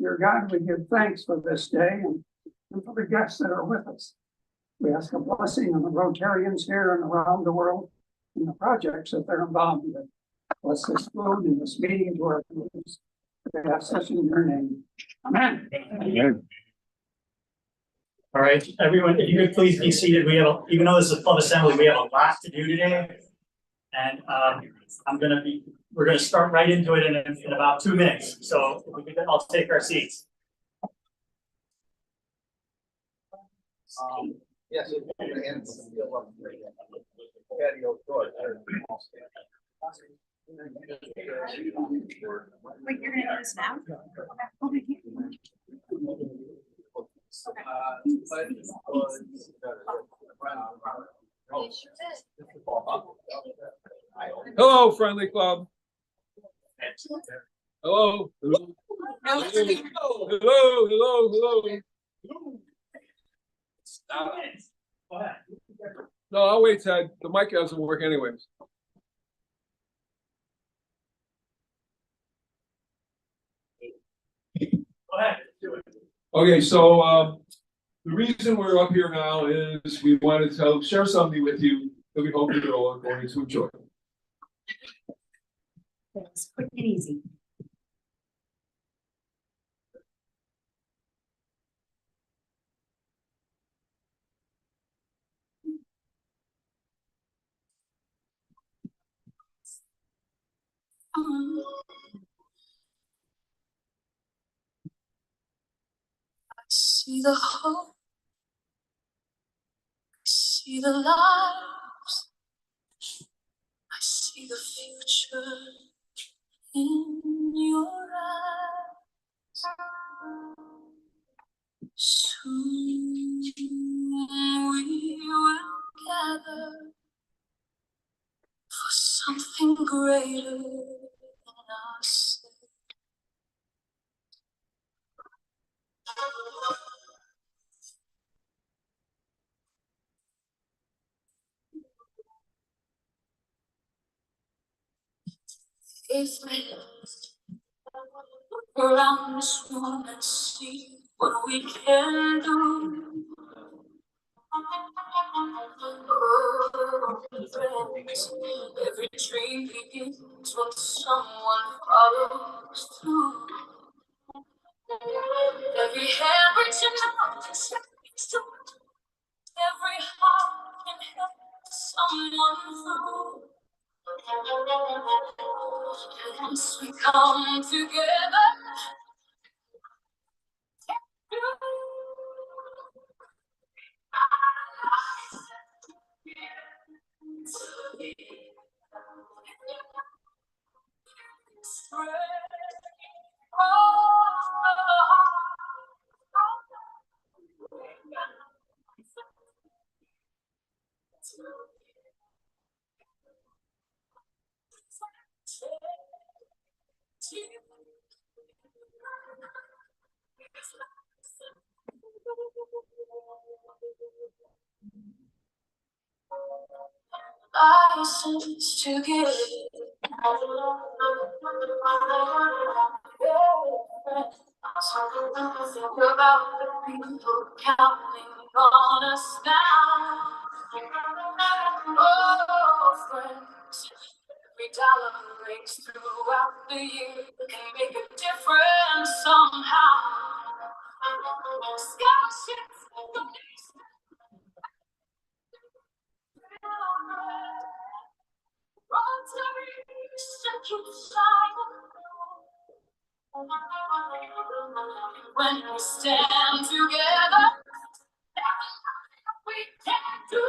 Dear God, we give thanks for this day and for the guests that are with us. We ask a blessing on the Rotarians here and around the world and the projects that they're involved with. Bless this food and this meeting to our communities. We ask such in your name. Amen. Amen. All right, everyone, if you could please be seated. We have, even though this is a club assembly, we have a lot to do today. And we're gonna start right into it in about 2 minutes. So if we could all take our seats. Yes. Wait, you're gonna do this now? Okay. Hello, friendly club. Hello. Hello. Hello. Go ahead. No, I'll wait, Ted. The mic doesn't work anyways. Go ahead, do it. Okay, so the reason we're up here now is we wanted to share something with you that we hope you're all going to enjoy. It's quick and easy. I see the hope, I see the lives, I see the future in your eyes. Soon we will gather for something greater than us. If we look around this room and see what we can do. Oh, friends, every dream begins when someone follows through. Every hand reaching out to speak to every heart can help someone through. And once we come together, license to give. Think about the people counting on us now. Oh, friends, every dollar raised throughout the year can make a difference somehow. Scholarships, donations, Rotary Meeting shining. When we stand together, we can do.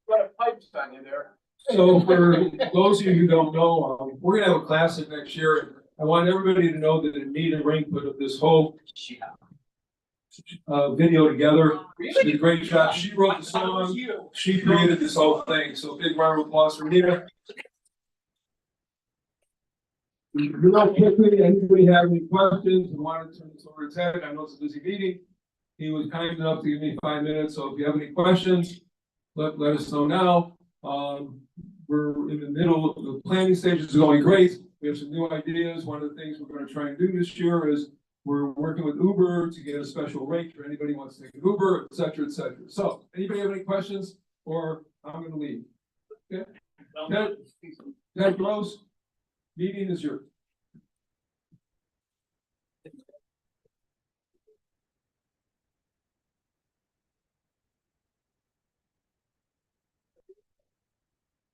Got a pipes on you there. So for those of you who don't know, we're gonna have a classic next year. I want everybody to know that in need of input of this whole video together. She did a great job. She wrote the song. She created this whole thing. So big round of applause for Nita. Real quickly, anybody have any questions? We wanted to turn this over to Ted. I know it's a busy meeting. He was kind enough to give me 5 minutes. So if you have any questions, let us know now. We're in the middle of the planning stage. It's going great. We have some new ideas. One of the things we're going to try and do this year is we're working with Uber to get a special rate for anybody who wants to take an Uber, et cetera, et cetera. So anybody have any questions, or I'm going to leave? Okay. Ted Gross, meeting is yours.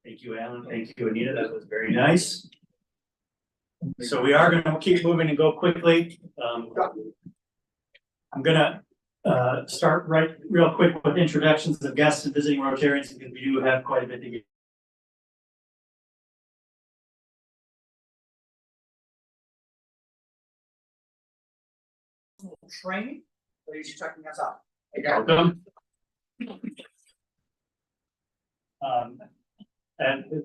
Thank you, Alan. Thank you, Anita. That was very nice. So we are gonna keep moving and go quickly. I'm gonna start real quick with introductions of guests and visiting Rotarians, because we do have quite a bit to get. Training, or are you just checking us out? Welcome. And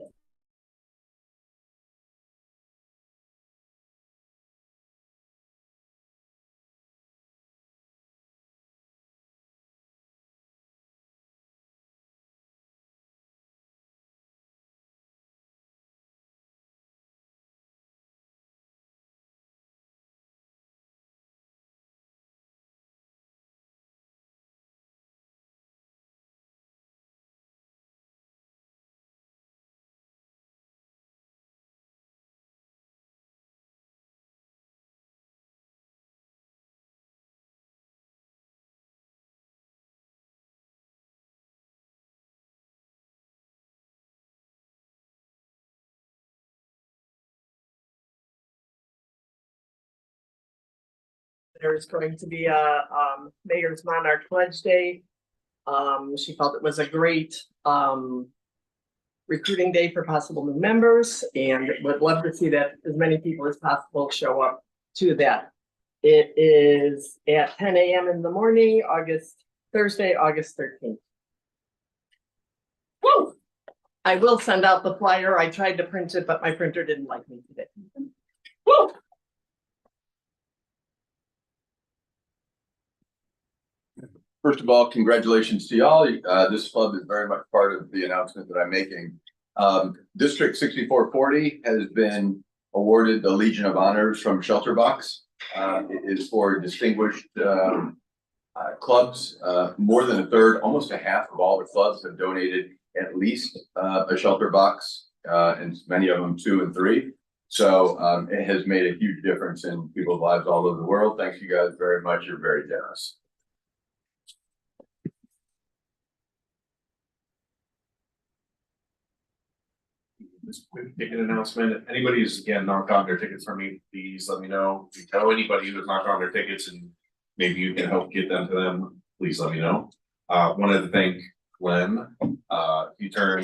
There's going to be a Mayor's Monarch Pledge Day. She felt it was a great recruiting day for possible new members, and would love to see that as many people as possible show up to that. It is at 10 a.m. in the morning, Thursday, August 13th. Woo! I will send out the flyer. I tried to print it, but my printer didn't like me today. Woo! First of all, congratulations to y'all. This club is very much part of the announcement that I'm making. District 6440 has been awarded the Legion of Honors from Shelterbox. It is for distinguished clubs. More than a third, almost a half of all the clubs have donated at least a shelter box, and many of them 2 and 3. So it has made a huge difference in people's lives all over the world. Thanks you guys very much. You're very generous. Just quick ticket announcement. If anybody who's again knocked on their tickets for me, please let me know. If you know anybody who's knocked on their tickets and maybe you can help get them to them, please let me know. Wanted to thank Glenn,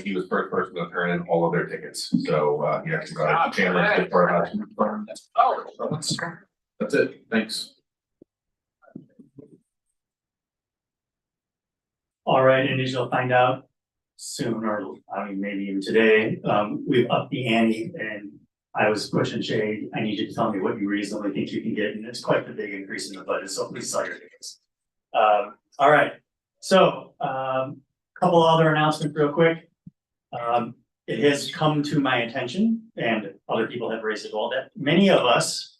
he was first person to turn in all of their tickets, so, he actually got a challenge good for us. Oh, that's it, thanks. All right, and as you'll find out soon, or I mean, maybe even today, we've upped the ante, and I was pushing Shay, I need you to tell me what you reasonably think you can get, and it's quite the big increase in the budget, so please sell your tickets. All right, so, couple other announcements real quick. It has come to my attention, and other people have raised it all, that many of us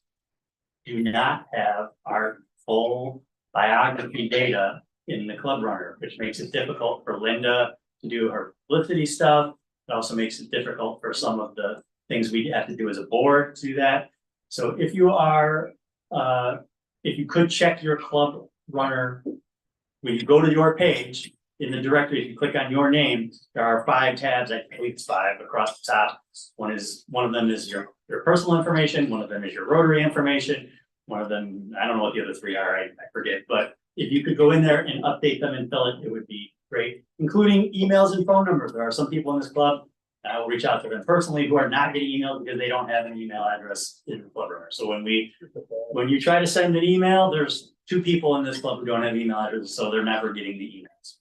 do not have our full biography data in the Club Runner, which makes it difficult for Linda to do her publicity stuff. It also makes it difficult for some of the things we have to do as a board to do that. So if you are, if you could check your Club Runner, when you go to your page in the directory, if you click on your name, there are 5 tabs, I believe it's 5 across the top. One of them is your personal information, one of them is your Rotary information, one of them, I don't know what the other 3 are, I forget, but if you could go in there and update them and fill it, it would be great, including emails and phone numbers. There are some people in this club, and I will reach out to them personally, who are not getting emails because they don't have an email address in the Club Runner. So when you try to send an email, there's 2 people in this club who don't have email addresses, so they're never getting the emails.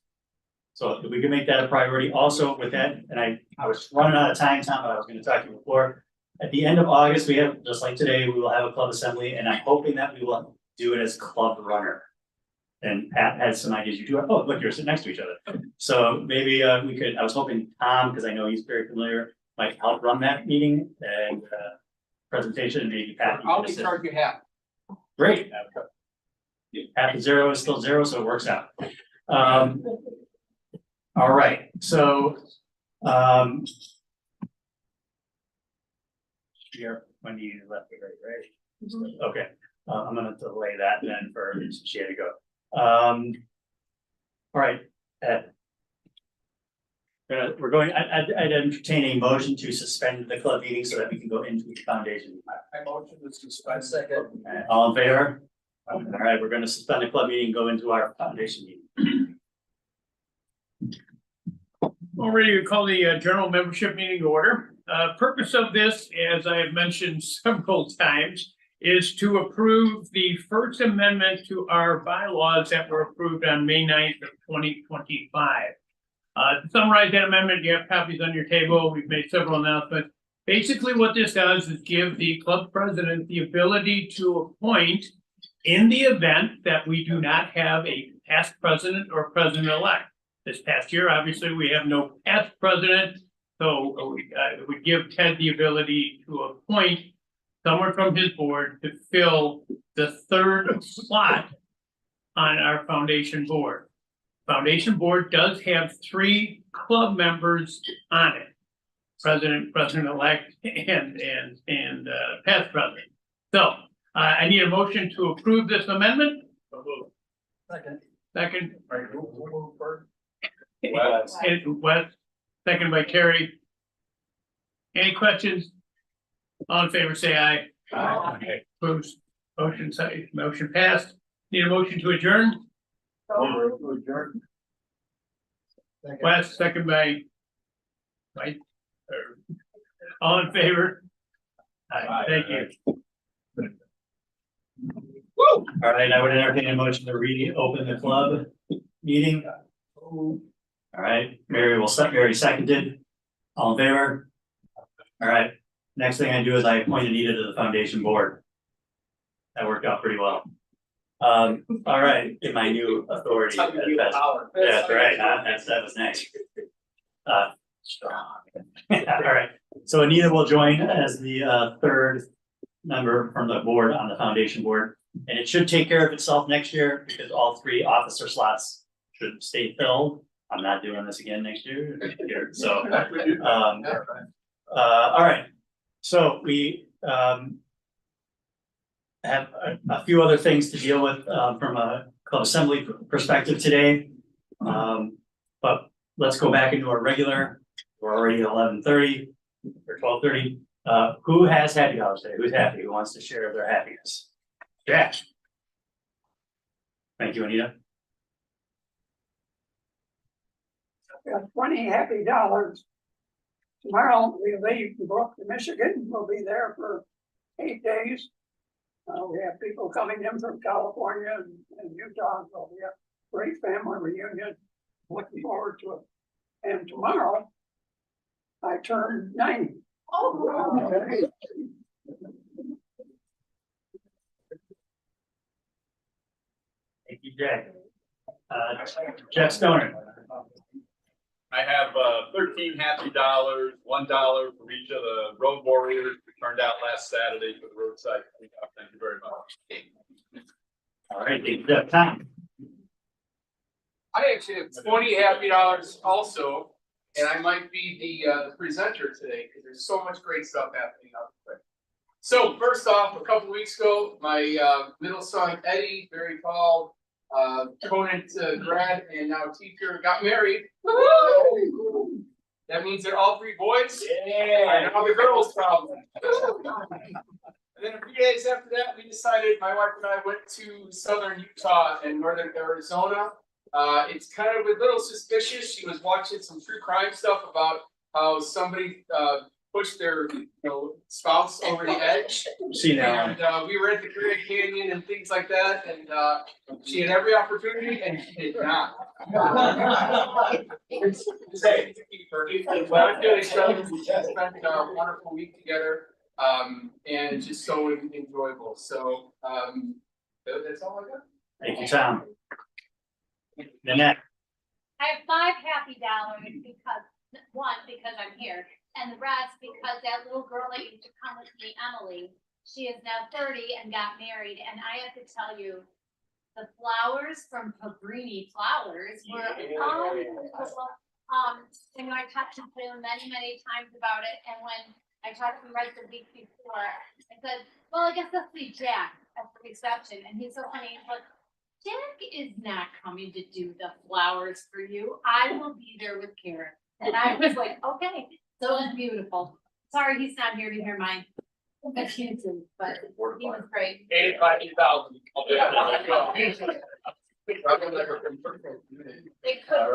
So if we can make that a priority also with that, and I was running out of time, Tom, but I was going to talk to you before. At the end of August, we have, just like today, we will have a club assembly, and I'm hoping that we will do it as Club Runner. And Pat had some ideas. You do. Oh, look, you're sitting next to each other. So maybe we could. I was hoping Tom, because I know he's very familiar, might help run that meeting and presentation. And maybe Pat. I'll be charge you half. Great. Half of 0 is still 0, so it works out. All right. So here, when you left the right? Okay. I'm going to delay that then for she had to go. All right, Ed. We're going, I'd entertain a motion to suspend the club meeting so that we can go into the foundation. I motion to suspend. Second. All in favor? All right, we're going to suspend the club meeting, go into our foundation meeting. Already we call the general membership meeting to order. Purpose of this, as I have mentioned several times, is to approve the first amendment to our bylaws that were approved on May 9th of 2025. To summarize that amendment, you have copies on your table. We've made several announcements. Basically, what this does is give the club president the ability to appoint, in the event that we do not have a past president or president-elect. This past year, obviously, we have no past president, so it would give Ted the ability to appoint someone from his board to fill the 3rd slot on our foundation board. Foundation board does have 3 club members on it: president, president-elect, and past president. So I need a motion to approve this amendment. Second. Second. Wes. Wes, second by Terry. Any questions? All in favor, say aye. Aye. Opposed, motion passed. Need a motion to adjourn? Wes, second by Mike. All in favor? Aye, thank you. All right, I would entertain a motion to reopen the club meeting. All right, Mary seconded. All in favor? All right, next thing I do is I appoint Anita to the foundation board. That worked out pretty well. All right, in my new authority. Yeah, that's right, that was nice. Strong. All right, so Anita will join as the 3rd member from the board on the foundation board. And it should take care of itself next year because all 3 officer slots should stay filled. I'm not doing this again next year. So, all right. So we have a few other things to deal with from a club assembly perspective today. But let's go back into our regular. We're already at 11:30 or 12:30. Who has happy hours today? Who's happy? Who wants to share their happiness? Jack. Thank you, Anita. Got 20 happy dollars. Tomorrow we leave to go up to Michigan. We'll be there for 8 days. We have people coming in from California and Utah. So we have great family reunion. Looking forward to it. And tomorrow I turn 90. Oh. Thank you, Jack. Jeff Stoner. I have 13 happy dollars, $1 for each of the road warriors who turned out last Saturday for the roadside cleanup. Thank you very much. All right, thank you, Jeff. Tom. I actually have 20 happy dollars also, and I might be the presenter today because there's so much great stuff happening out there. So first off, a couple weeks ago, my middle son Eddie, very tall, Conant grad and now teacher, got married. That means they're all 3 boys. Yeah. And all the girls probably. And then a few days after that, we decided, my wife and I went to southern Utah and northern Arizona. It's kind of a little suspicious. She was watching some true crime stuff about how somebody pushed their spouse over the edge. See now. And we were at the Grand Canyon and things like that, and she had every opportunity and she did not. Say, but I'm feeling excited. We just spent a wonderful week together, and just so enjoyable. So that's all I got. Thank you, Tom. Nanette. I have 5 happy dollars because I'm here, and the rest because that little girl that used to come with me, Emily, she is now 30 and got married, and I have to tell you, the flowers from Cabrini Flowers were unbelievable. And I talked to him many times about it, and when I talked to him right the week before, I said, well, I guess let's see Jack at the reception, and he's so funny, he's like, Jack is not coming to do the flowers for you. I will be there with Karen. And I was like, okay, so it was beautiful. Sorry, he's not here to hear my opinion, but he was great. 85,000. All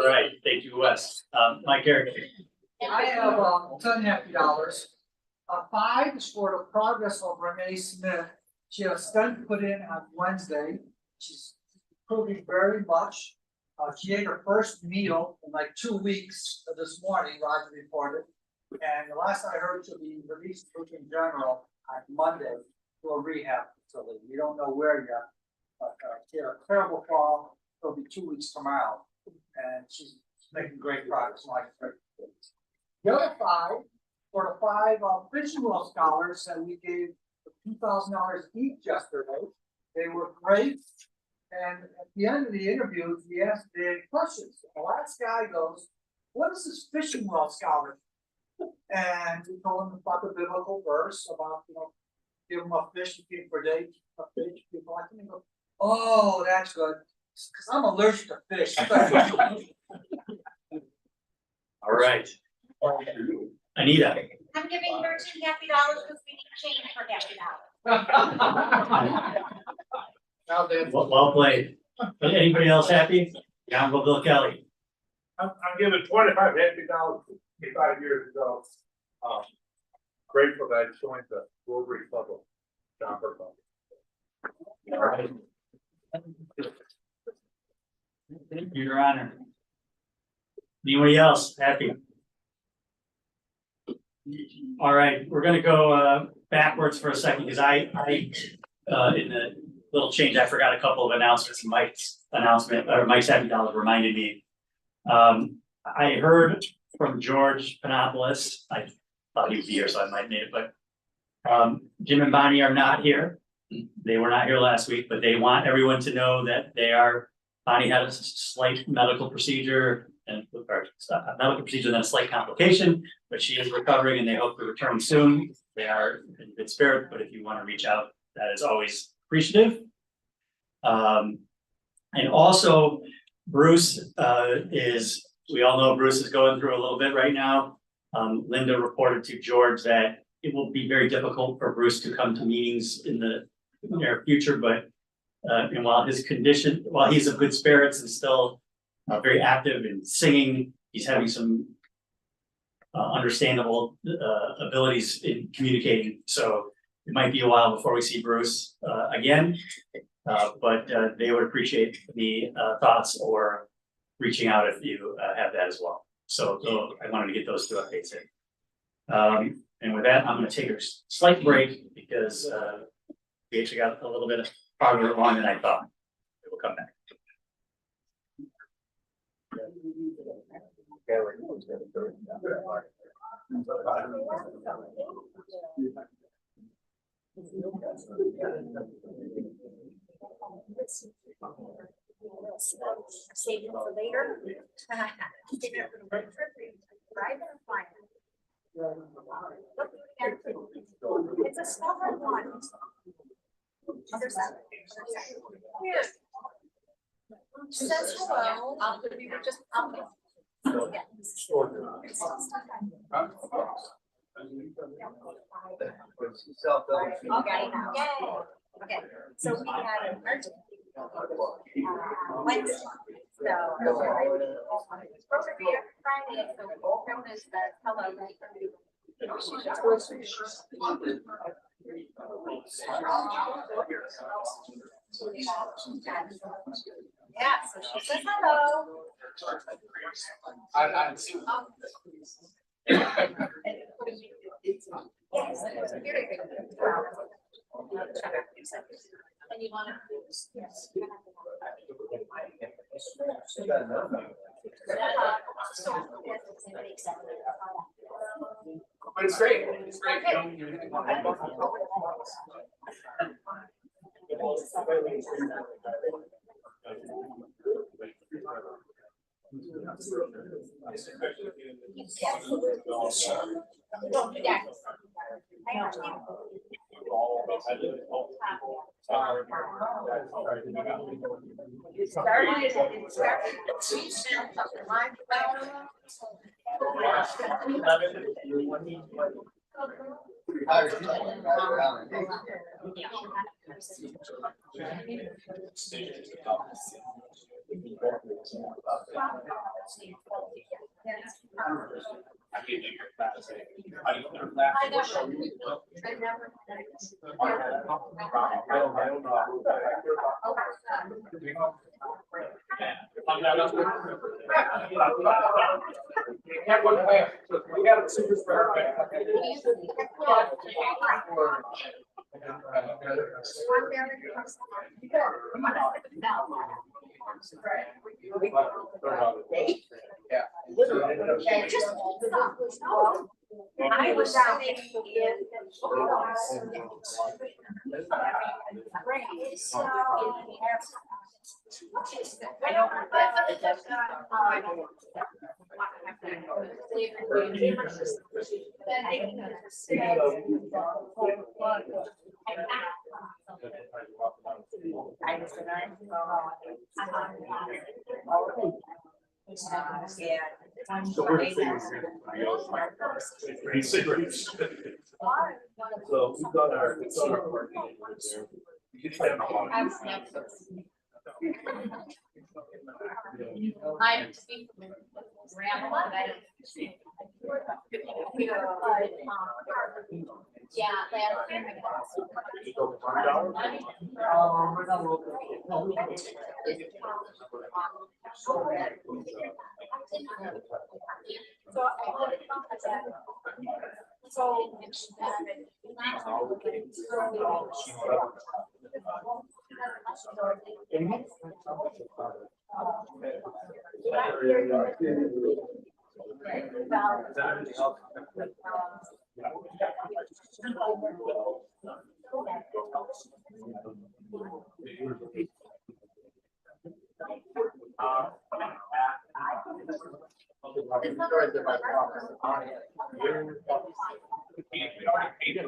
right, thank you, Wes. Mike Eric. I have 10 happy dollars. 5 is for the progress of Renee Smith. She had a stunt put in on Wednesday. She's improving very much. She ate her first meal in like 2 weeks this morning, Roger reported. And the last I heard, she'll be released in general on Monday to a rehab facility. We don't know where yet, but she had a terrible fall. It'll be 2 weeks tomorrow. And she's making great progress. The other 5, for the 5 fishing well scholars that we gave $2,000 each yesterday, they were great. And at the end of the interview, we asked the questions. The last guy goes, what is this fishing well scholar? And we told him about the biblical verse about, give him a fish to feed per day, a fish, people like him. He goes, oh, that's good. Because I'm allergic to fish. All right. Anita. I'm giving 13 happy dollars because we need change for happy dollars. Well played. Anybody else happy? Honorable Bill Kelly. I'm giving 25 happy dollars 25 years ago. Grateful that I joined the Rotary Club of John Burbank. All right. Your Honor. Anybody else happy? All right, we're gonna go backwards for a second because I in the little change, I forgot a couple of announcements. Mike's announcement or Mike's happy dollars reminded me. I heard from George Panopoulos. I thought he would be here, so I might need it, but Jim and Bonnie are not here. They were not here last week, but they want everyone to know that they are. Bonnie had a slight medical procedure and a medical procedure, then a slight complication, but she is recovering and they hope to return soon. They are in good spirit, but if you want to reach out, that is always appreciative. And also Bruce we all know Bruce is going through a little bit right now. Linda reported to George that it will be very difficult for Bruce to come to meetings in the near future, but And while he's of good spirits and still very active in singing, he's having some understandable abilities in communicating. So it might be a while before we see Bruce again, but they would appreciate the thoughts or reaching out if you have that as well. So I wanted to get those two updates in. And with that, I'm going to take a slight break because we actually got a little bit farther along than I thought. It will come back. Save it for later. Save it for the road trip. Drive it or fly it. It's a smaller one. Other side. Here. She says hello. We were just. Yeah. Okay, yay. Okay, so we had an urgent. Wednesday. So. Supposed to be every Friday, so Rome is the hello. Yeah, so she says hello. Yes, it was very good. And you want to? Yes. But it's great. It's great. We got a super spreader. I was out in So we've done our, I'm speaking ramble, but I don't. Yeah,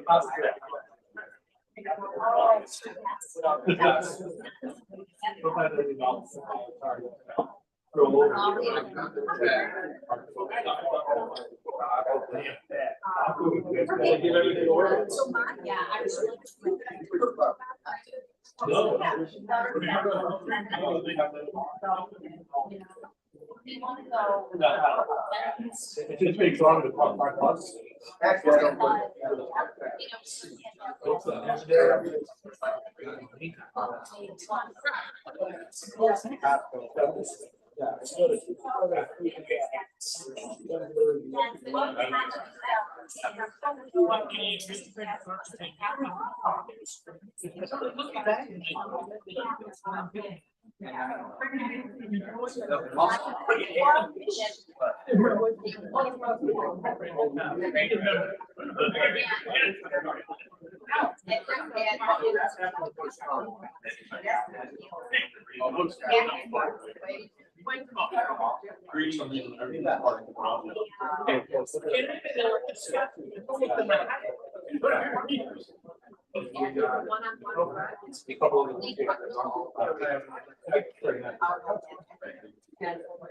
last year. Yeah, I was. We wanna go. It takes longer to talk about us. Actually, I don't.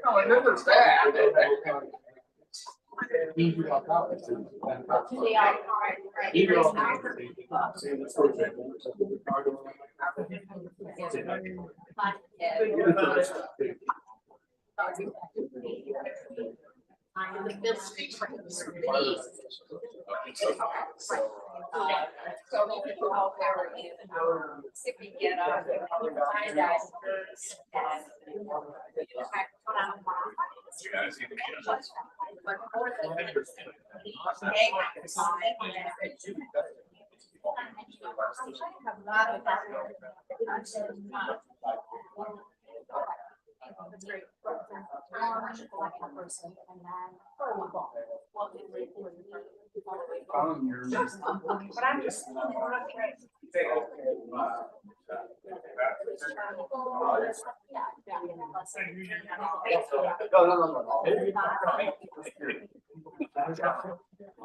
Oh, I never that.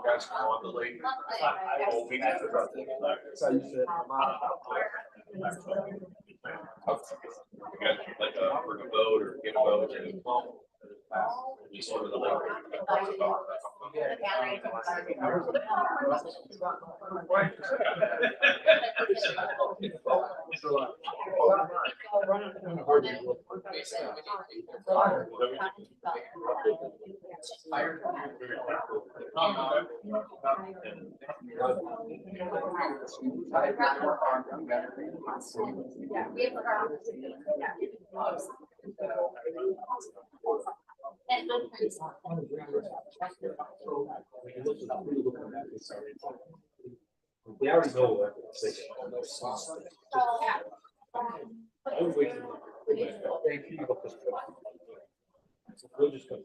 Guys come on the lake. Oh, we have to run. So you said, you got like a work a boat or get a boat and you sort of the lake. We already know what. We'll just go.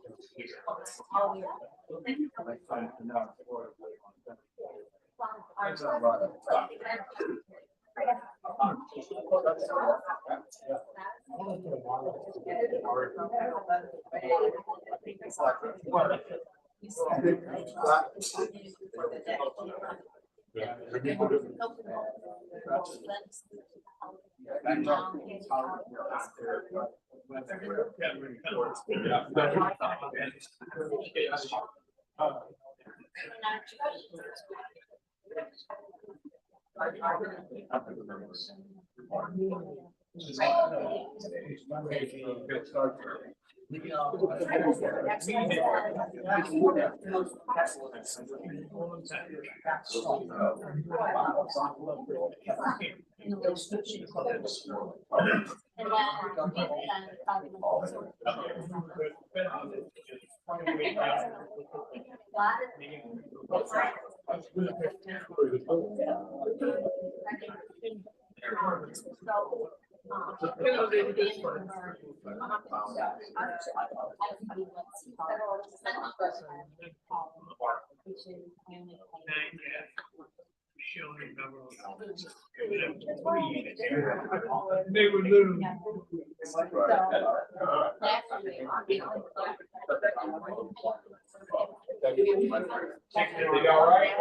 They would lose. All right.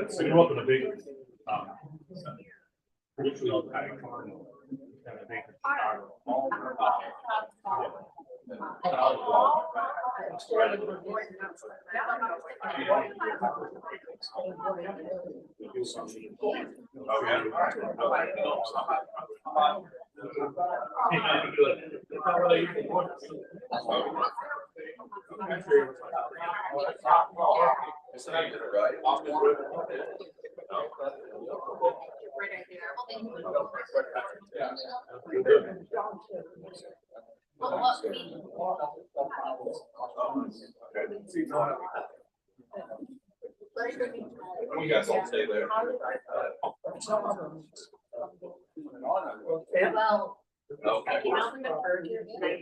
So you open a big, You guys all stay there. Well, Okay. I came out from the first year tonight.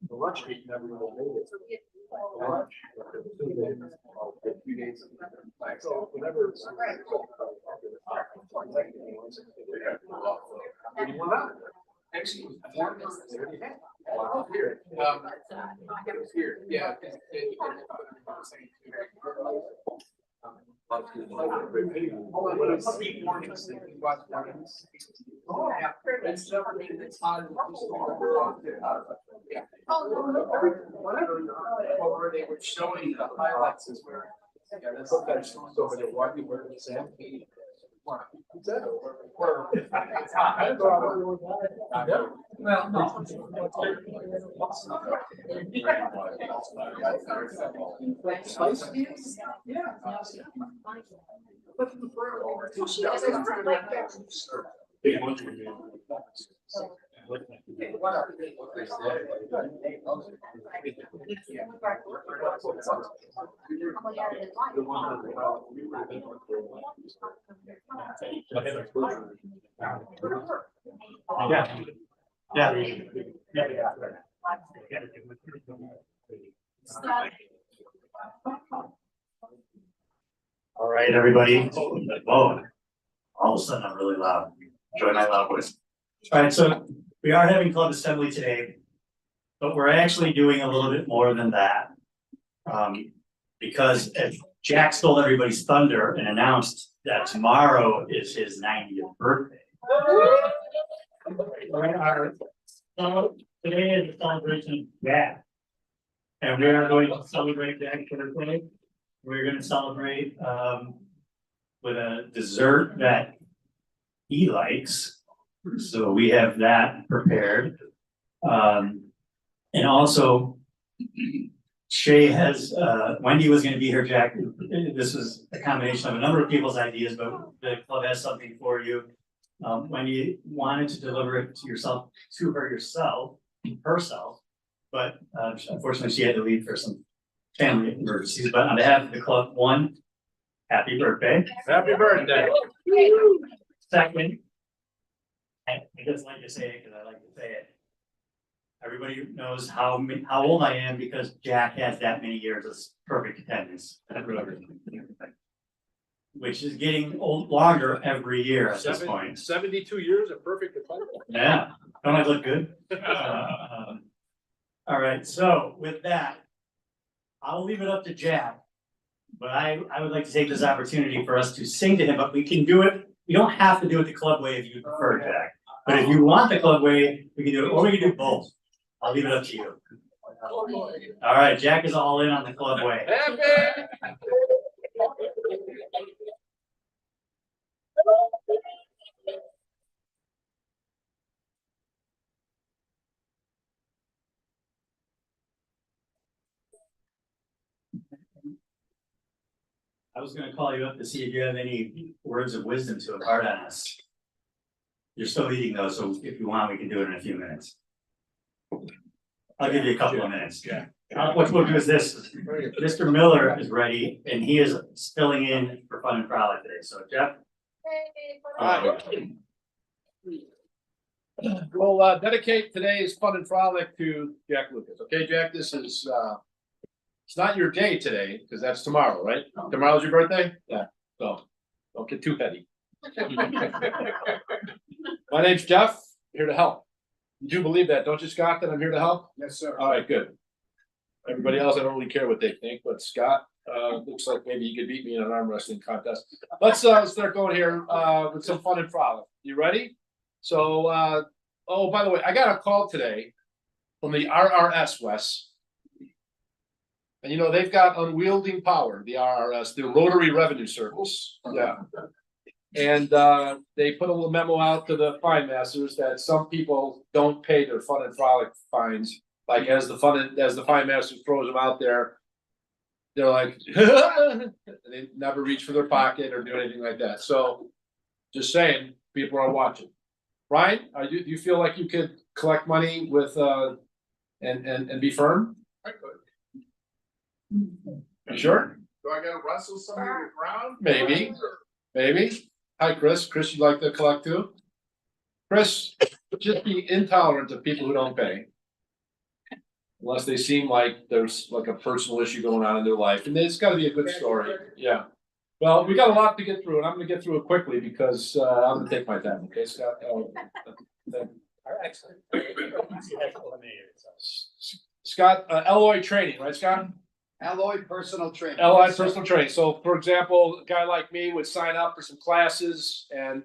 The lunch meeting never really made it. Lunch. 2 days. So whenever. Actually, here. It was here, yeah. Mornings. Yeah. Or they were showing the highlights as where. Yeah, that's sometimes so many walking where it's empty. Well, All right, everybody. Whoa. All of a sudden, I'm really loud. Enjoy my loud voice. All right, so we are having club assembly today, but we're actually doing a little bit more than that. Because if Jack stole everybody's thunder and announced that tomorrow is his 90th birthday. So today is a celebration of Jack. And we are going to celebrate Jack's birthday. We're going to celebrate with a dessert that he likes. So we have that prepared. And also, Shay has, Wendy was gonna be here, Jack. This was a combination of a number of people's ideas, but the club has something for you. Wendy wanted to deliver it to herself, but unfortunately she had to leave for some family emergencies. But on behalf of the club, one, happy birthday. Happy birthday. Second, I just like to say it because I like to say it. Everybody knows how old I am because Jack has that many years of perfect attendance at Rotary, which is getting longer every year at this point. 72 years of perfect attendance. Yeah, don't I look good? All right, so with that, I'll leave it up to Jack. But I would like to take this opportunity for us to sing to him, but we can do it. You don't have to do it the club way if you prefer, Jack. But if you want the club way, we can do it, or we can do both. I'll leave it up to you. All right, Jack is all in on the club way. I was gonna call you up to see if you have any words of wisdom to impart on us. You're still eating though, so if you want, we can do it in a few minutes. I'll give you a couple of minutes. What we'll do is this, Mr. Miller is ready and he is filling in for Fun and Frolic today, so Jeff. We'll dedicate today's Fun and Frolic to Jack Lucas. Okay, Jack, this is, it's not your day today, because that's tomorrow, right? Tomorrow's your birthday? Yeah, so don't get too petty. My name's Jeff, here to help. You do believe that, don't you, Scott, that I'm here to help? Yes, sir. All right, good. Everybody else, I don't really care what they think, but Scott, looks like maybe you could beat me in an arm wrestling contest. Let's start going here, with some Fun and Frolic. You ready? So, oh, by the way, I got a call today from the RRS, Wes. And you know, they've got unwielding power, the RRS, the Rotary Revenue Service. Yeah. And they put a little memo out to the fine masters that some people don't pay their Fun and Frolic fines. Like as the fine master throws them out there, they're like, they never reach for their pocket or do anything like that. So just saying, people are watching. Brian, do you feel like you could collect money with and be firm? I could. You sure? Do I gotta wrestle somebody to the ground? Maybe. Maybe. Hi, Chris. Chris, you'd like to collect too? Chris, just be intolerant of people who don't pay. Unless they seem like there's like a personal issue going on in their life, and it's gotta be a good story, yeah. Well, we got a lot to get through, and I'm gonna get through it quickly because I'm gonna take my time, okay, Scott? Excellent. Scott, Alloy Training, right, Scott? Alloy personal training. Allied personal training. So for example, a guy like me would sign up for some classes and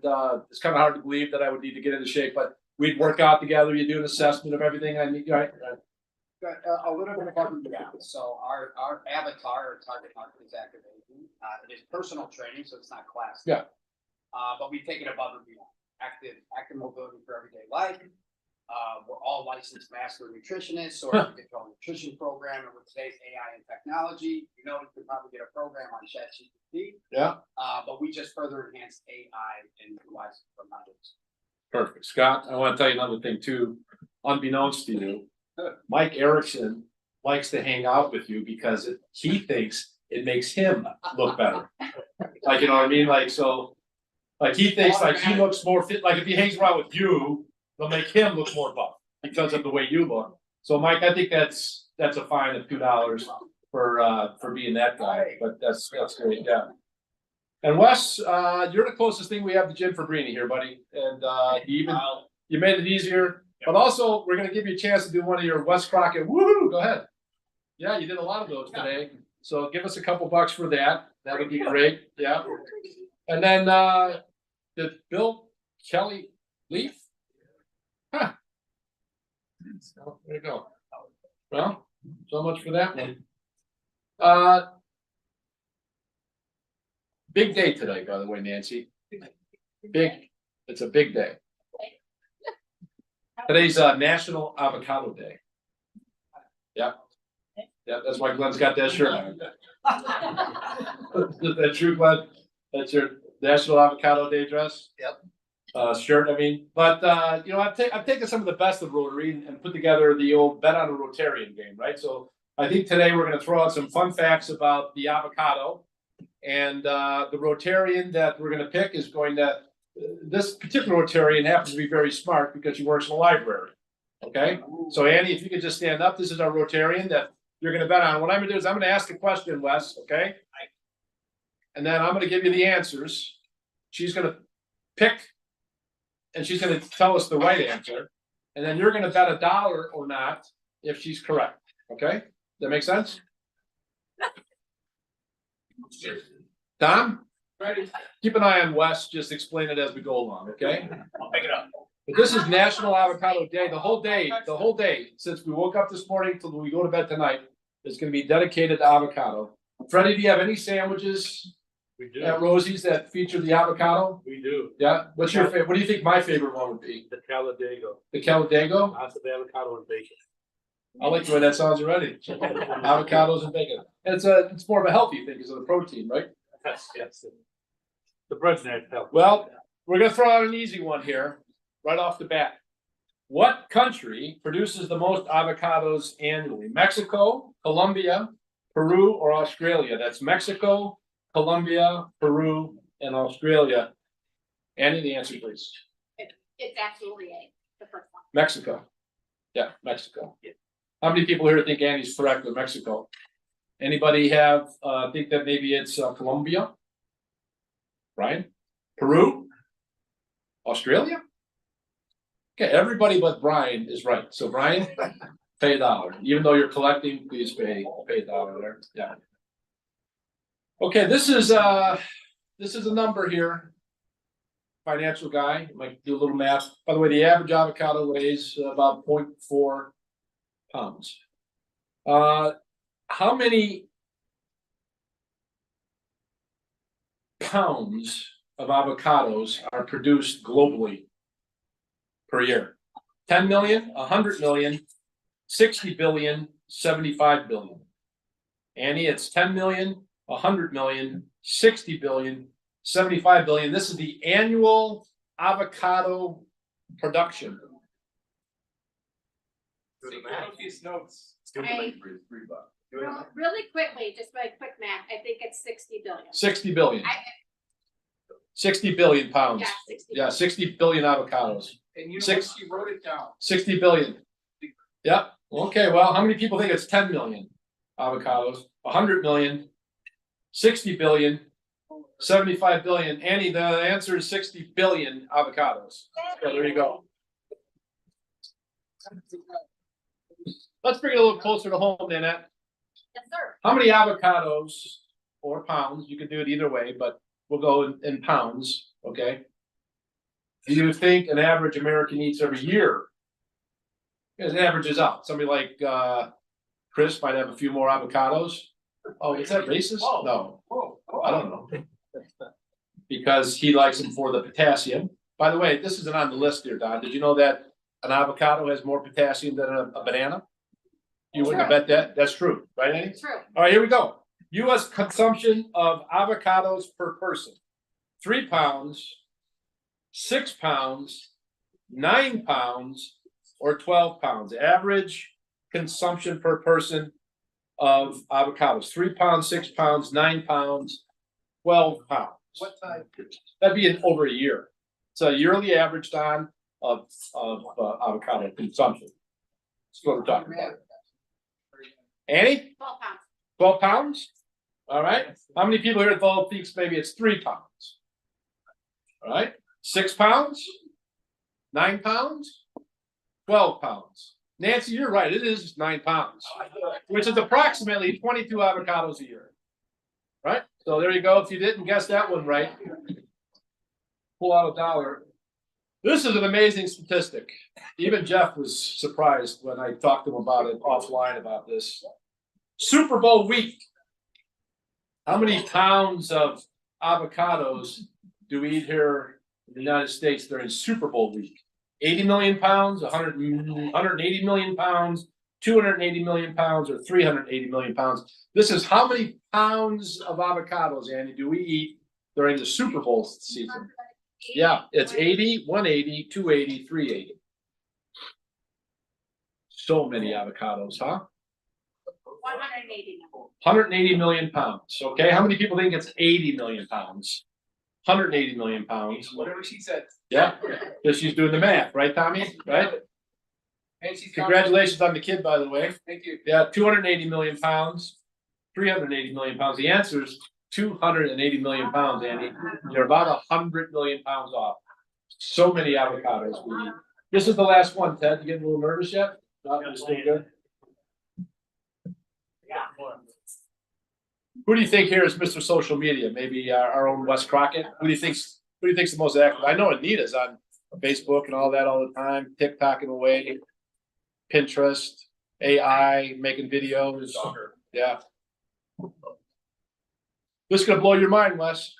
it's kind of hard to believe that I would need to get into shape, but we'd work out together. You do an assessment of everything I need, right? A little bit of background. So our avatar or target market is activation. It is personal training, so it's not class. Yeah. But we take it above and beyond. Active mobility for everyday life. We're all licensed master nutritionists, so we get our nutrition program, and with today's AI and technology, you know, you can probably get a program on ChatGPT. Yeah. But we just further enhance AI and utilize it for knowledge. Perfect. Scott, I want to tell you another thing too. Unbeknownst to you, Mike Erickson likes to hang out with you because he thinks it makes him look better. Like, you know what I mean? Like, so, like he thinks like he looks more fit. Like if he hangs around with you, it'll make him look more buff because of the way you look. So Mike, I think that's a fine of $2 for being that guy, but that's great, yeah. And Wes, you're the closest thing we have to Jim Fabrini here, buddy. And you made it easier, but also we're gonna give you a chance to do one of your Wes Crockett, woohoo, go ahead. Yeah, you did a lot of those today. So give us a couple bucks for that. That would be great, yeah. And then did Bill Kelly leave? Huh. So, there you go. Well, so much for that one. Big day today, by the way, Nancy. It's a big day. Today's National Avocado Day. Yeah. Yeah, that's why Glenn's got that shirt on. Is that true, Glenn? That's your National Avocado Day dress? Yep. Shirt, I mean, but you know, I've taken some of the best of Rotary and put together the old bet on a Rotarian game, right? So I think today we're going to throw out some fun facts about the avocado, and the Rotarian that we're going to pick is going to. This particular Rotarian happens to be very smart because he works in a library. Okay, so Annie, if you could just stand up, this is our Rotarian that you're going to bet on. What I'm going to do is I'm going to ask a question, Wes. Okay, and then I'm going to give you the answers. She's going to pick. And she's going to tell us the right answer. And then you're going to bet $1 or not if she's correct. Okay? Does that make sense? Tom? Ready. Keep an eye on Wes. Just explain it as we go along. Okay? I'll pick it up. But this is National Avocado Day, the whole day, since we woke up this morning till we go to bed tonight, is gonna be dedicated to avocado. Freddie, do you have any sandwiches We do. at Rosie's that feature the avocado? We do. Yeah, what's your favorite, what do you think my favorite one would be? The Talladega, The Talladega? lots of avocado and bacon. I like the way that sounds already. Avocados and bacon. And it's more of a healthy thing because of the protein, right? Yes. The bread's not healthy. Well, we're gonna throw out an easy one here, right off the bat. What country produces the most avocados annually? Mexico, Colombia, Peru, or Australia? That's Mexico, Colombia, Peru, and Australia. Annie, the answer, please. It's absolutely the first one. Mexico. Yeah, Mexico. How many people here think Annie's correct with Mexico? Anybody have, think that maybe it's Colombia? Brian? Peru? Australia? Okay, everybody but Brian is right. So Brian, pay $1. Even though you're collecting, please pay $1 there. Yeah. Okay, this is a number here. Financial guy, might do a little math. By the way, the average avocado weighs about 0.4 pounds. How many pounds of avocados are produced globally per year? 10 million, 100 million, 60 billion, 75 billion. Annie, it's 10 million, 100 million, 60 billion, 75 billion. This is the annual avocado production. These notes. Hey. Really quickly, just by quick math, I think it's 60 billion. 60 billion. 60 billion pounds. Yeah, 60 Yeah, 60 billion avocados. And you know Six- what, she wrote it down. 60 billion. Yeah, okay, well, how many people think it's 10 million avocados? 100 million, 60 billion, 75 billion. Annie, the answer is 60 billion avocados. So there you go. Let's bring it a little closer to home, Nanette. Yes, sir. How many avocados or pounds, you can do it either way, but we'll go in pounds, okay? Do you think an average American eats every year? Because it averages out. Somebody like Chris might have a few more avocados. Oh, is that racist? No, I don't know. Because he likes them for the potassium. By the way, this isn't on the list here, Don. Did you know that an avocado has more potassium than a banana? You wouldn't have bet that? That's true, right, Annie? True. All right, here we go. US consumption of avocados per person. 3 pounds, 6 pounds, 9 pounds, or 12 pounds. Average consumption per person of avocados. 3 pounds, 6 pounds, 9 pounds, 12 pounds. What time? That'd be in over a year. It's a yearly average, Don, of avocado consumption. That's what we're talking about. Annie? 12 pounds. 12 pounds? All right. How many people here at Vol thinks maybe it's 3 pounds? All right. 6 pounds? 9 pounds? 12 pounds. Nancy, you're right. It is 9 pounds, which is approximately 22 avocados a year. Right? So there you go. If you didn't guess that one right, pull out $1. This is an amazing statistic. Even Jeff was surprised when I talked to him about it offline about this. Super Bowl week. How many pounds of avocados do we eat here in the United States during Super Bowl week? 80 million pounds, 180 million pounds, 280 million pounds, or 380 million pounds. This is how many pounds of avocados, Andy, do we eat during the Super Bowl season? Yeah, it's 80, 180, 280, 380. So many avocados, huh? 180. 180 million pounds. Okay, how many people think it's 80 million pounds? 180 million pounds. Whatever she said. Yeah, because she's doing the math, right, Tommy? Right? And she's. Congratulations on the kid, by the way. Thank you. Yeah, 280 million pounds, 380 million pounds. The answer is 280 million pounds, Andy. You're about 100 million pounds off. So many avocados we eat. This is the last one, Ted. You getting a little nervous yet? No, you're still good. Who do you think here is Mr. Social Media? Maybe our own Wes Crockett? Who do you think's the most active? I know Anita's on Facebook and all that all the time, TikToking away, Pinterest, AI, making videos. Yeah. This is gonna blow your mind, Wes.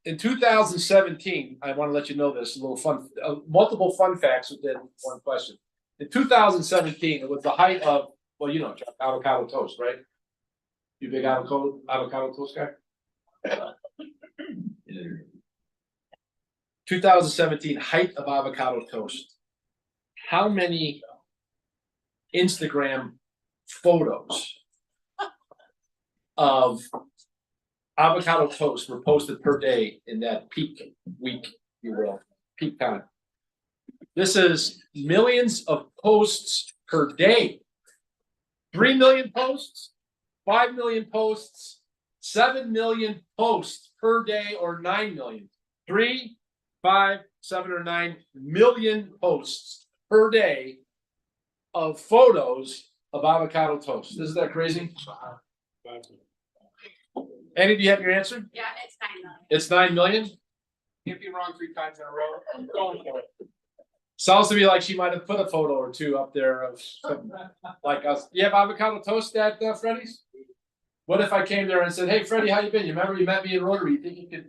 In 2017, I want to let you know this, a little fun, multiple fun facts within one question. In 2017, it was the height of, well, you know, avocado toast, right? You big avocado toast guy? 2017, height of avocado toast. How many Instagram photos of avocado toast were posted per day in that peak week, if you will, peak time? This is millions of posts per day. 3 million posts, 5 million posts, 7 million posts per day, or 9 million. 3, 5, 7, or 9 million posts per day of photos of avocado toast. Isn't that crazy? Annie, do you have your answer? Yeah, it's 9 million. It's 9 million? Can't be wrong 3 times in a row. I'm going for it. Sounds to me like she might have put a photo or two up there of like us. You have avocado toast at Freddy's? What if I came there and said, "Hey, Freddie, how you been? You remember you met me in Rotary? You think you could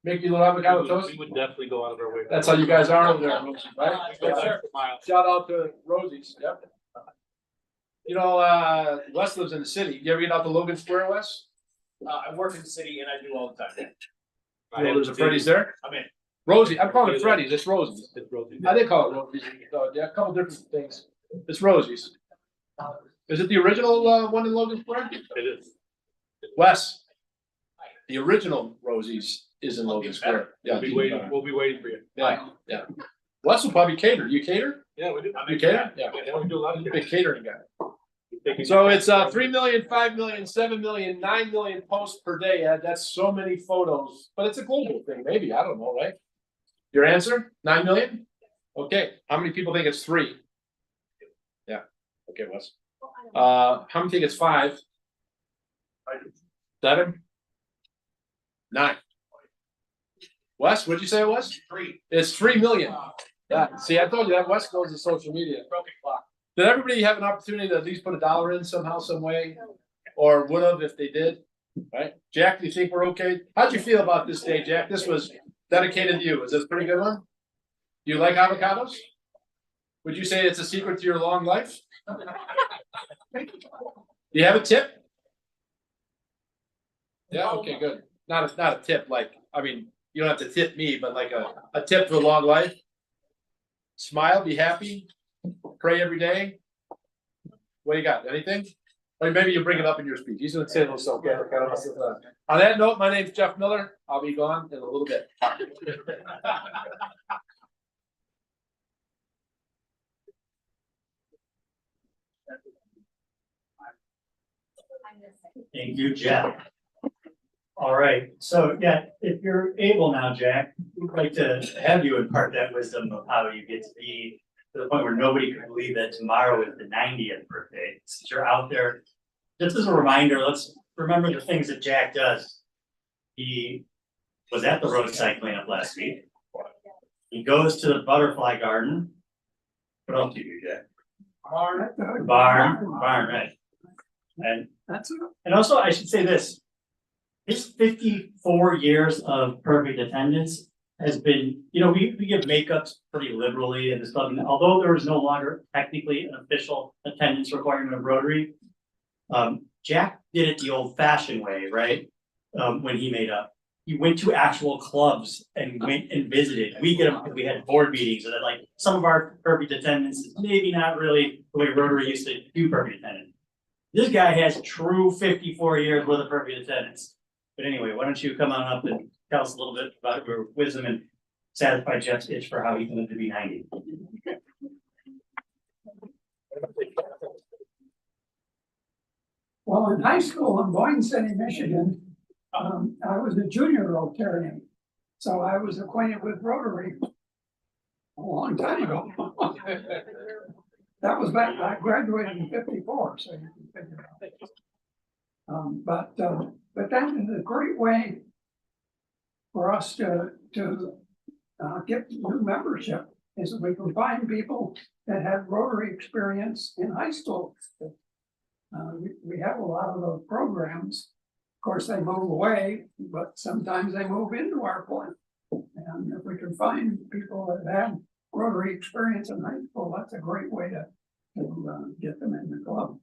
make me a little avocado toast?" We would definitely go out of our way. That's how you guys are over there, right? Yes, sir. Shout out to Rosie's. Yep. You know, Wes lives in the city. You ever get out to Logan Square, Wes? I work in the city and I do all the time. You know, there's a Freddy's there. I'm in. Rosie, I'm calling it Freddy's. It's Rosie's. It's Rosie. I did call it Rosie's. Yeah, a couple different things. It's Rosie's. Is it the original one in Logan Square? It is. Wes, the original Rosie's is in Logan Square. Yeah, We'll be waiting for you. yeah, yeah. Wes will probably cater. You cater? Yeah, we do. You cater? Yeah. We do a lot of Big catering guy. So it's 3 million, 5 million, 7 million, 9 million posts per day. That's so many photos, but it's a global thing, maybe. I don't know, right? Your answer? 9 million? Okay. How many people think it's 3? Yeah. Okay, Wes. How many think it's 5? 7? 9. Wes, what'd you say it was? 3. It's 3 million. Yeah. See, I told you that Wes goes to social media. Broken clock. Did everybody have an opportunity to at least put $1 in somehow, some way? Or would have if they did? Right? Jack, do you think we're okay? How'd you feel about this day, Jack? This was dedicated to you. Is this a pretty good one? Do you like avocados? Would you say it's a secret to your long life? Do you have a tip? Yeah, okay, good. Not a tip like, I mean, you don't have to tip me, but like a tip to a long life. Smile, be happy, pray every day. What do you got? Anything? Or maybe you bring it up in your speech. He's gonna say those so okay. On that note, my name's Jeff Miller. I'll be gone in a little bit. Thank you, Jeff. All right, so yeah, if you're able now, Jack, we'd like to have you impart that wisdom of how you get to be to the point where nobody can believe that tomorrow is the 90th birthday. Since you're out there, just as a reminder, let's remember the things that Jack does. He was at the roadside cleanup last week. He goes to the butterfly garden. What else do you do, Jack? Barn, right? And That's it. and also, I should say this. His 54 years of perfect attendance has been, you know, we give makeups pretty liberally in this club. And although there is no longer technically an official attendance requirement of Rotary, Jack did it the old fashioned way, right? When he made up. He went to actual clubs and went and visited. We get them because we had board meetings, and like some of our perfect attendance is maybe not really the way Rotary used to do perfect attendance. This guy has true 54 years worth of perfect attendance. But anyway, why don't you come on up and tell us a little bit about your wisdom and satisfy Jeff's itch for how he can live to be 90. Well, in high school in Boyne City, Michigan, I was a junior Rotarian. So I was acquainted with Rotary a long time ago. That was back, I graduated in 54, so you can figure it out. But that is a great way for us to get new membership is that we can find people that have Rotary experience in high school. We have a lot of those programs. Of course, they move away, but sometimes they move into our plan. And if we can find people that have Rotary experience in high school, that's a great way to get them in the club.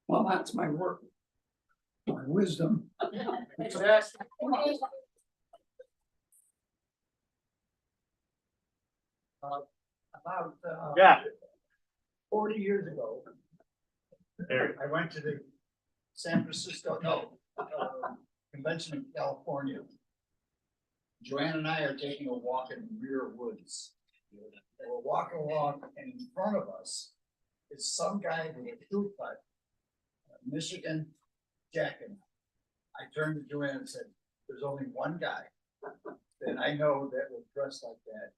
Well, that's my work, my wisdom. About, Yeah. 40 years ago, I went to the San Francisco, convention in California. Joanne and I are taking a walk in the Muir Woods. And we're walking along, and in front of us is some guy with a fruit pipe, Michigan jacket. I turned to Joanne and said, "There's only one guy that I know that was dressed like that.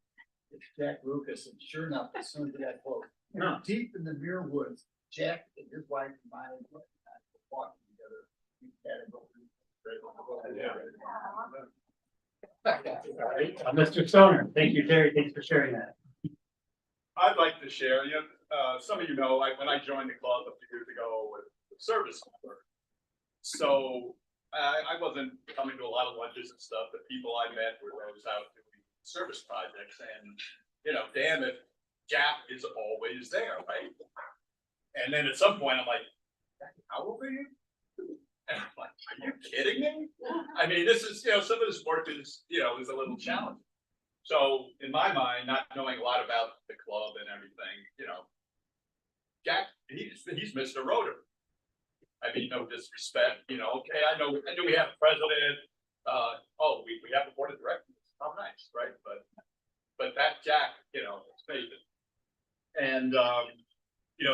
It's Jack Lucas." And sure enough, as soon as we got close, deep in the Muir Woods, Jack and his wife and I were walking together. We had to go through. Mr. Stoner, thank you, Terry, thanks for sharing that. I'd like to share, some of you know, when I joined the club a few years ago with the service member. So I wasn't coming to a lot of lunches and stuff. The people I met were those out doing service projects, and damn it, Jack is always there, right? And then at some point I'm like, how old are you? And I'm like, are you kidding me? I mean, this is, some of this work is, is a little challenging. So in my mind, not knowing a lot about the club and everything, Jack, he's Mr. Rotary. I mean, no disrespect, okay, I know we have a president, we have a board of directors, how nice, right? But that Jack, it's amazing. And,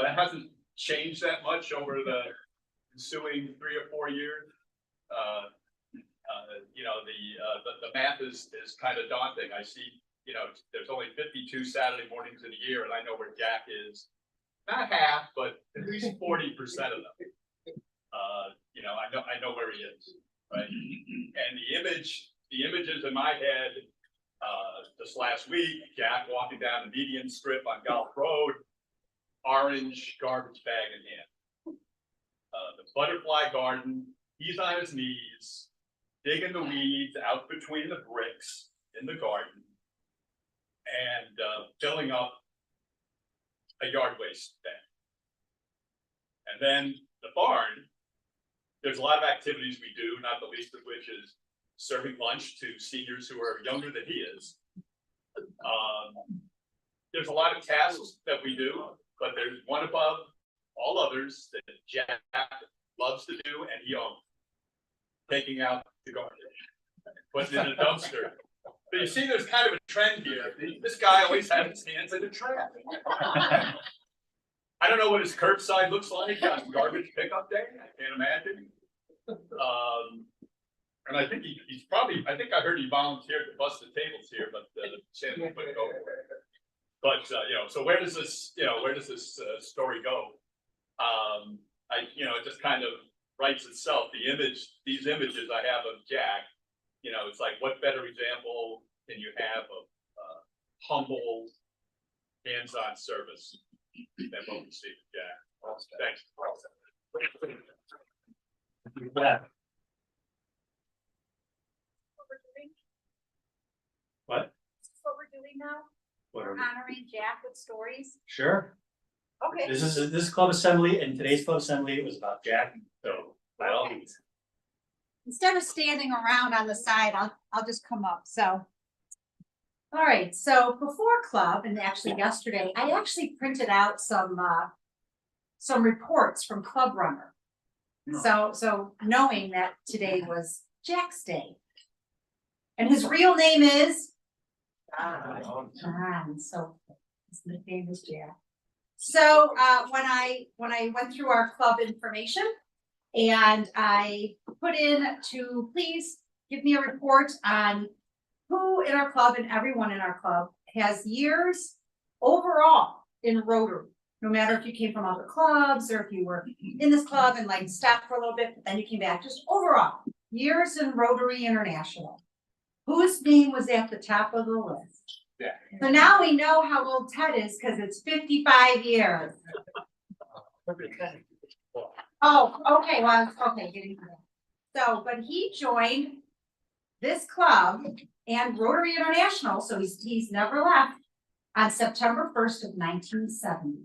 that hasn't changed that much over the ensuing 3 or 4 years. The math is kind of daunting. I see, there's only 52 Saturday mornings in a year, and I know where Jack is, not half, but at least 40% of them. I know where he is, right? And the images in my head, just last week, Jack walking down the median strip on Golf Road, orange garbage bag in hand. The butterfly garden, he's on his knees, digging the weeds out between the bricks in the garden, and filling up a yard waste bin. And then the barn, there's a lot of activities we do, not the least of which is serving lunch to seniors who are younger than he is. There's a lot of tasks that we do, but there's one above all others that Jack loves to do, and he owns. Taking out the garbage, putting it in a dumpster. But you see, there's kind of a trend here. This guy always has his hands in a trap. I don't know what his curbside looks like on garbage pickup day. I can't imagine. And I think he's probably, I think I heard he volunteered to bust the tables here, but Shannon put it over. But so where does this story go? It just kind of writes itself. These images I have of Jack, it's like, what better example can you have of humble, hands-on service than what we see with Jack? Thanks. What? Is this what we're doing now? What We're are we? honoring Jack with stories? Sure. Okay. This is club assembly, and today's club assembly, it was about Jack, so by all means. Instead of standing around on the side, I'll just come up, so. All right, so before club, and actually yesterday, I actually printed out some reports from Club Runner. So knowing that today was Jack's Day. And his real name is John, so his nickname is Jack. So when I went through our club information, and I put in to please give me a report on who in our club and everyone in our club has years overall in Rotary. No matter if you came from other clubs or if you were in this club and like stopped for a little bit, but then you came back, just overall years in Rotary International. whose name was at the top of the list? Yeah. So now we know how old Ted is, because it's 55 years. Oh, okay, well, okay, getting to that. So, but he joined this club and Rotary International, so he's never left, on September 1st of 1970.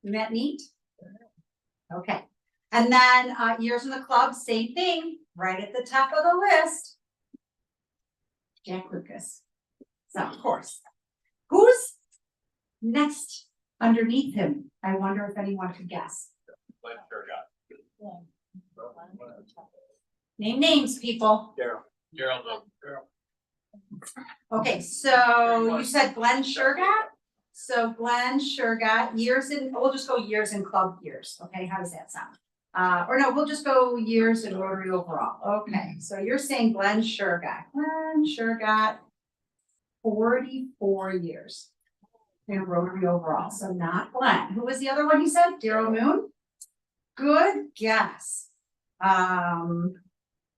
Isn't that neat? Okay, and then years in the club, same thing, right at the top of the list. Jack Lucas. So of course, who's next underneath him? I wonder if anyone could guess. Name names, people. Gerald. Okay, so you said Glenn Shergott? So Glenn Shergott, years in, we'll just go years in club years, okay, how does that sound? Or no, we'll just go years in Rotary overall, okay, so you're saying Glenn Shergott, 44 years in Rotary overall, so not Glenn. Who was the other one you said? Daryl Moon? Good guess.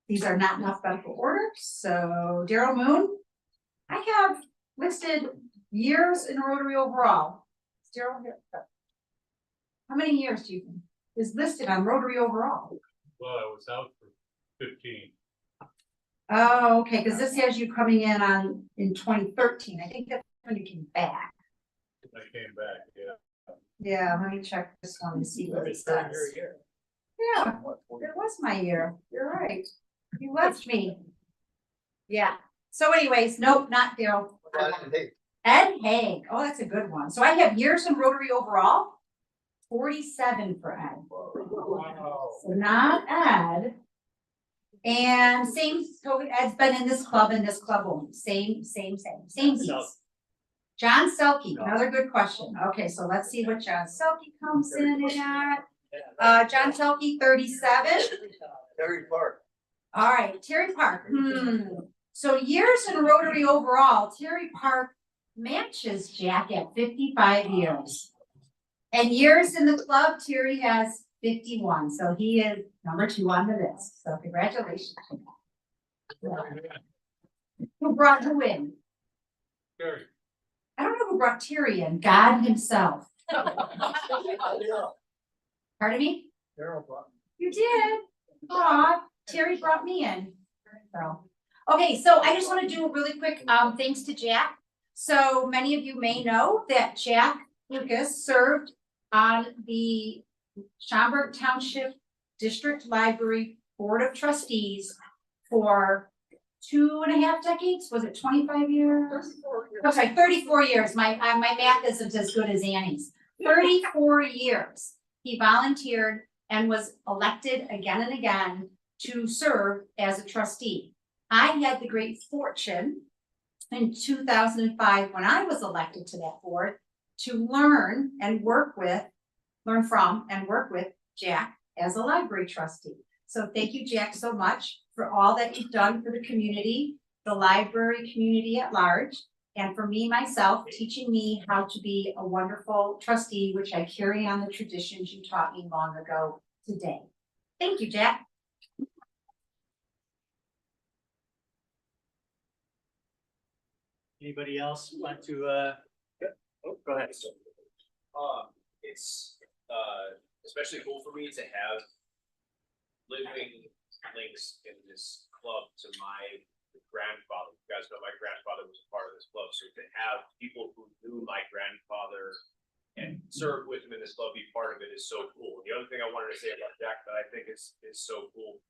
These are not in alphabetical order, so Daryl Moon, I have listed years in Rotary overall. Is Daryl here? How many years do you think is listed on Rotary overall? Well, I was out for 15. Oh, okay, because this has you coming in 2013. I think that's when you came back. I came back, yeah. Yeah, let me check this one and see what it says. Yeah, it was my year. You're right. You left me. Yeah. So anyways, nope, not Daryl. Ed Haig. Oh, that's a good one. So I have years in Rotary overall. 47 for Ed. So not Ed. And same, so Ed's been in this club only. Same piece. John Selke, another good question. Okay, so let's see what John Selke comes in at. John Selke, 37. Terry Park. All right, Terry Park. So years in Rotary overall, Terry Park matches Jack at 55 years. And years in the club, Terry has 51. So he is number 2 on the list. So congratulations. Who brought who in? Terry. I don't know who brought Terry in. God himself. Pardon me? Daryl brought. You did. Aw, Terry brought me in. So, okay, so I just want to do a really quick thanks to Jack. So many of you may know that Jack Lucas served on the Schaumburg Township District Library Board of Trustees for 2.5 decades. Was it 25 years? 34 years. I'm sorry, 34 years. My math isn't as good as Annie's. 34 years. He volunteered and was elected again and again to serve as a trustee. I had the great fortune in 2005, when I was elected to that board, to learn from and work with Jack as a library trustee. So thank you, Jack, so much for all that you've done for the community, the library community at large, and for me, myself, teaching me how to be a wonderful trustee, which I carry on the traditions you taught me long ago today. Thank you, Jack. Anybody else want to, go ahead. It's especially cool for me to have living links in this club to my grandfather. You guys know my grandfather was a part of this club, so to have people who knew my grandfather and served with him in this club be part of it is so cool. The other thing I wanted to say about Jack that I think is so cool,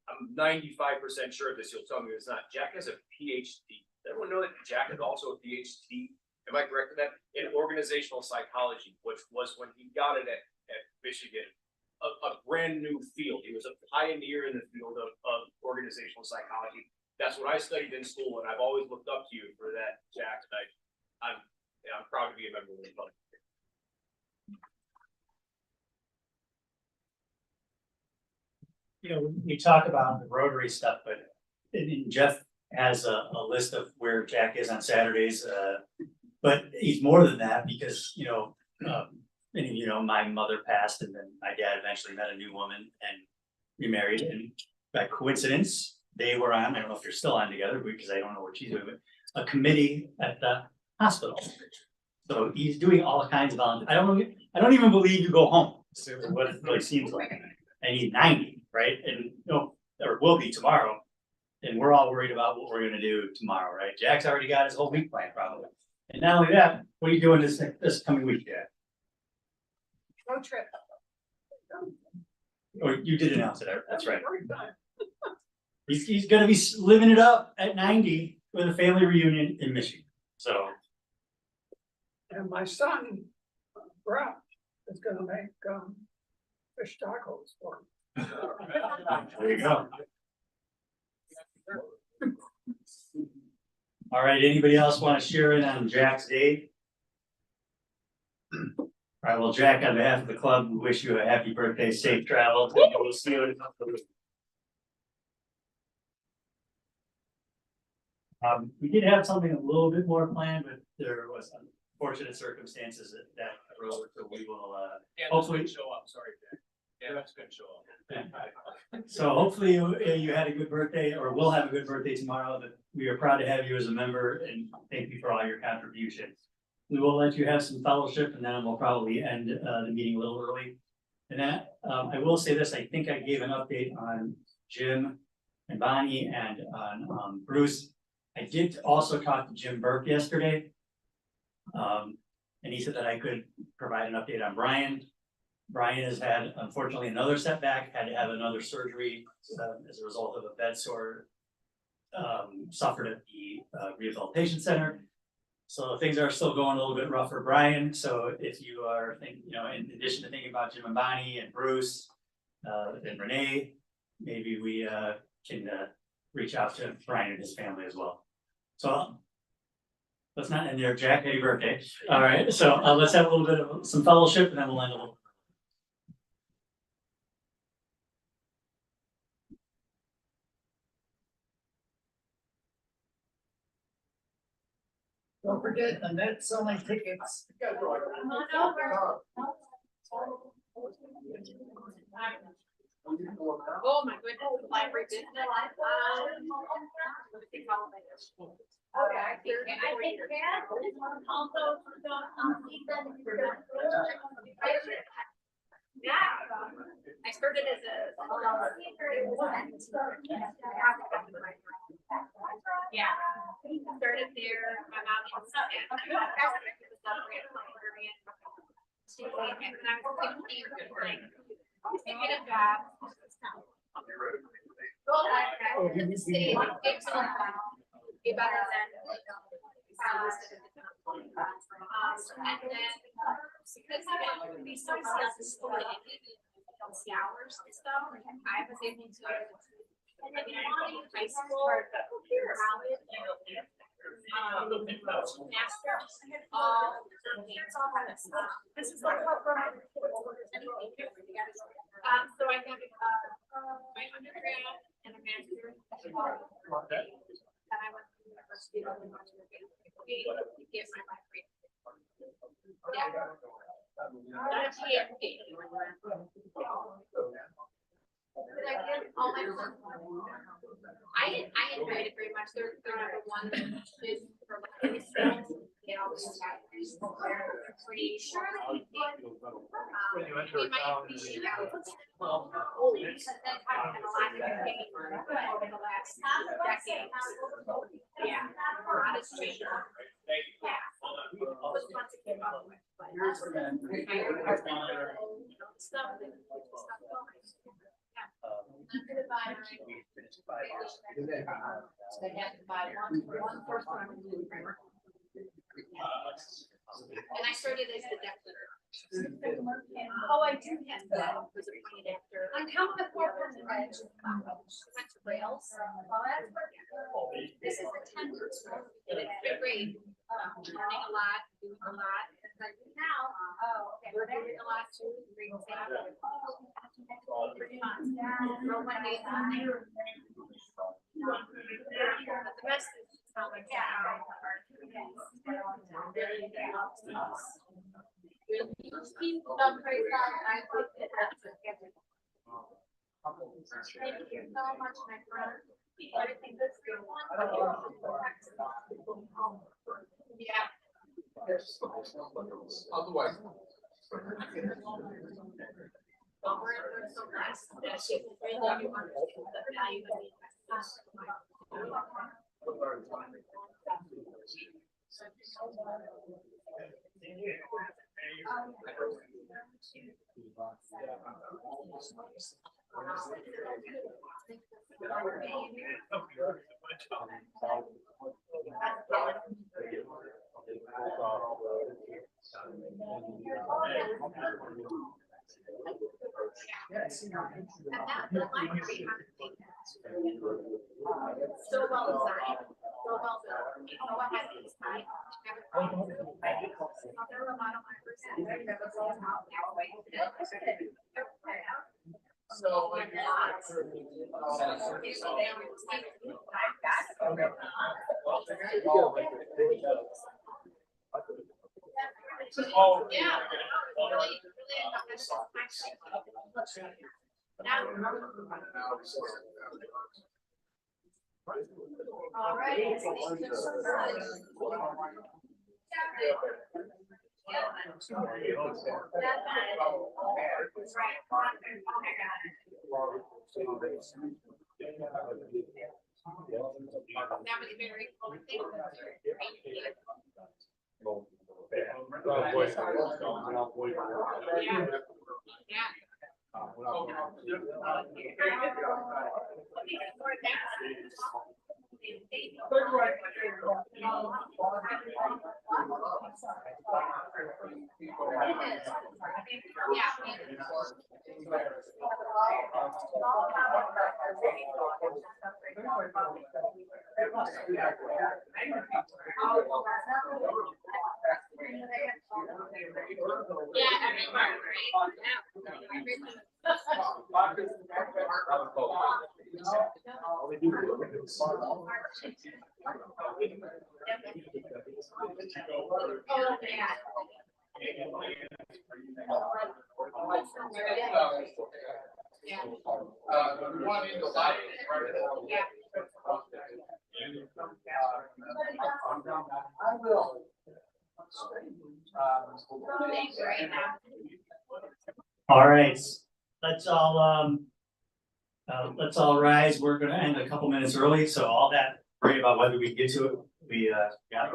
I'm 95% sure of this, you'll tell me it's not. Jack has a PhD. Does everyone know that Jack is also a PhD? Am I correct in that? In organizational psychology, which was when he got it at Michigan, a brand new field. He was a pioneer in the field of organizational psychology. That's what I studied in school, and I've always looked up to you for that, Jack. And I'm proud to be a member of the club. You know, we talk about the Rotary stuff, but Jeff has a list of where Jack is on Saturdays. But he's more than that because, my mother passed and then my dad eventually met a new woman and remarried. And by coincidence, they were on, I don't know if they're still on together, because I don't know what she's doing, but a committee at the hospital. So he's doing all kinds of volunteer, I don't even believe you go home, is what it really seems like. And he's 90, right? And, or will be tomorrow. And we're all worried about what we're gonna do tomorrow, right? Jack's already got his whole week planned probably. And not only that, what are you doing this coming week, Jack? Road trip. Or you did announce it, that's right. He's gonna be living it up at 90 with a family reunion in Michigan, so. And my son, Brett, is gonna make, fish tacos for him. There you go. All right, anybody else want to share in on Jack's date? All right, well, Jack, on behalf of the club, we wish you a happy birthday, safe travels, and we'll see you in a couple of weeks. We did have something a little bit more planned, but there was unfortunate circumstances that arose, so we will, hopefully. Show up, sorry, Jack. Yeah, that's gonna show up. So hopefully you had a good birthday, or will have a good birthday tomorrow, but we are proud to have you as a member and thank you for all your contributions. We will let you have some fellowship and then we'll probably end the meeting a little early. And that, I will say this, I think I gave an update on Jim and Bonnie and on Bruce. I did also talk to Jim Burke yesterday. And he said that I could provide an update on Brian. Brian has had, unfortunately, another setback, had to have another surgery as a result of a bed sore suffered at the rehabilitation center. So things are still going a little bit rough for Brian. So if you are thinking, in addition to thinking about Jim and Bonnie and Bruce and Renee, maybe we can reach out to Brian and his family as well. So let's not end there. Jack, happy birthday. All right, so let's have a little bit of some fellowship and then we'll end a little. Don't forget, the Mets selling tickets. Come on over. Oh, my goodness, the library business. Okay, I think that also, yeah, I started as a. Yeah, started there, my mom was and I was like, get a job. Be better than. And then, because I would be so successful in hours and stuff, I was able to. High school, college, master's, all kind of stuff. This is like what we're. So I got my undergrad and a master's. And I went to the University of get my degree. Yeah. Not a PhD. But I did all my work. I enjoyed it very much. They're number one is for my skills. They always got pretty sure that we might appreciate only because that's how a lot of things over the last decade. Yeah, a lot has changed. Yeah. Was once it came up with, but stuff going. They have to buy one first one. And I started as the declarer. Oh, I do have that. Was appointed after. On top of the corporate went to Rails. This is the 10 years. It's great. Learning a lot, doing a lot. Now, we're doing a lot too. Great staff. Pretty fun. Throw my days on there. But the best is how much people don't praise God. I think that that's a given. Thank you so much, my friend. Otherwise. So well designed, so well built, you know what has its time. So. Oh. Yeah. All right. That was very cool. All right, let's all rise. We're gonna end a couple minutes early, so all that worry about whether we get to it, we got it.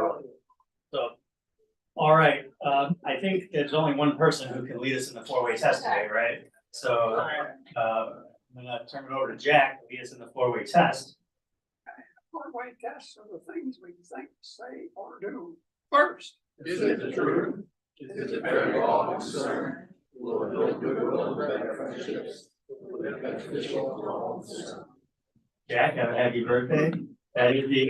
So, all right, I think there's only one person who can lead us in the four-way test today, right? So, I'm gonna turn it over to Jack to lead us in the four-way test. Four-way tests are the things we think, say, or do first. Is it the truth? Is it very well concerned? Will it build goodwill and better friendships? Will it be beneficial to all concerned? Jack, have a happy birthday. That is the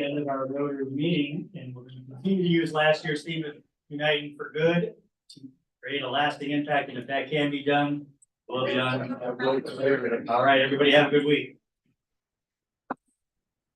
end of our Rotary meeting, and we're gonna continue to use last year's theme of uniting for good to create a lasting impact, and if that can be done, will be done. All right, everybody have a good week.